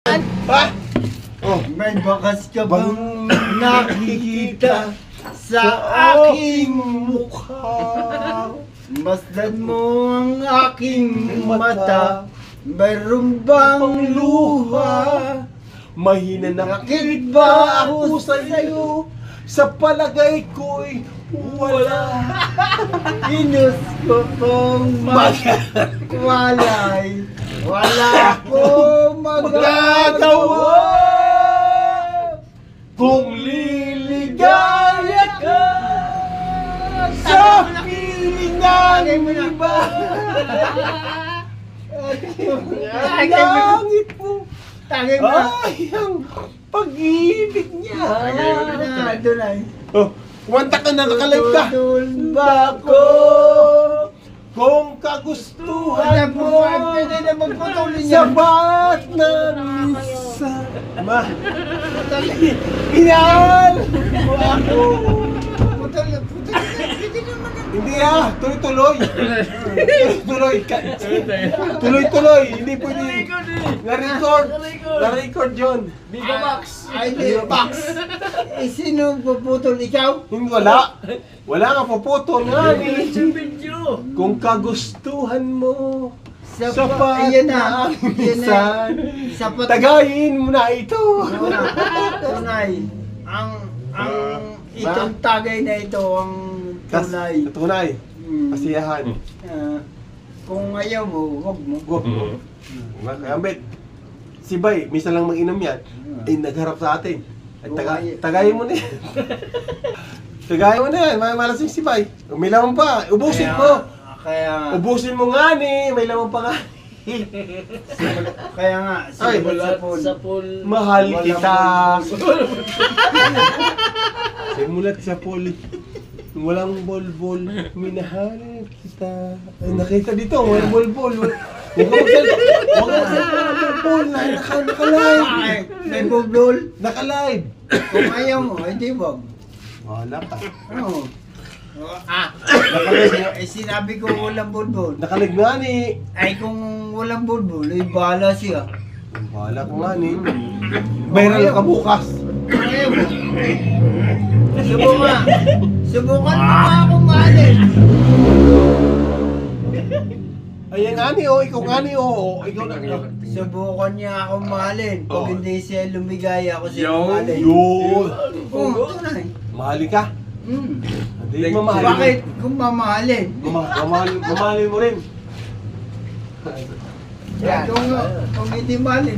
Ha? Oh, may bakas ka bang nakikita sa aking mukha? Masdan mo ang aking mata, mayroon bang luha? Mahina nakit ba ako sa'yo? Sa palagay ko'y wala. Inus ko kong magwalay, wala akong magagawa. Kung liligaya ka sa piling ng iba, langit mo Tagay mo. ay ang pag-ibig niya. Dunay. Oh, kumanta ka na, nakalive ka. Tudul ba ko? Kung kagustuhan mo, Pwede na magpatuloy niya. sabat na minsan. Ma, inal mo ako. Hindi tuloy-tuloy. Tuloy-tuloy. Tuloy-tuloy, hindi pwede. Na-record yun. Viva Max! Ay, di, Max. Sino puputol? Ikaw? Hindi, wala. Wala nga puputol nga. Video! Kung kagustuhan mo, Sapat. sapat Ayan na na. ang Ayan na. minsan. Sapat. Tagayin mo na ito. Tunay. Ang itong tagay na ito ang tunay. Tunay. Mm. Kasiyahan. Kung ayaw mo, wag mo. Go. Kaya bet, si Bay, misa lang mag-inom yan, eh nagharap sa atin. Ay, tagayin mo na yan. Tagayin mo na yan, may malasing si Bay. May laman pa, ubusin mo. Kaya Ubusin mo nga ni, may laman pa nga. kaya nga, Ay, simulat Sa pool. Mahal Walang kita. bol. Simulat sa pool. Walang bol-bol, minahal kita. Ay, nakita dito, walang bol-bol. Huwag ka magsalita ng bol-bol. Naka-live. Ay, may bubol. Naka-live. Kung ayaw mo, hindi wag. Wala ka. Oo. Sinabi ko walang bulbul. Naka-live nga ni. Ay kung walang bulbul, ay bahala siya. Wala ka nga ni. Viral ka bukas. Kung ayaw mo. Subukan. Subukan mo pa akong mahalin. Ayan nga ni, oh. Ikaw nga ni, oh. Ikaw na. Subukan niya akong mahalin. Pag Oo. hindi siya lumigaya, ako siya Yo. mahalin. Yun. Oo, tunay. Mahali ka. Hindi mamahalin. Bakit kung mamahalin? Mamahalin mo rin. Kung hindi mahalin,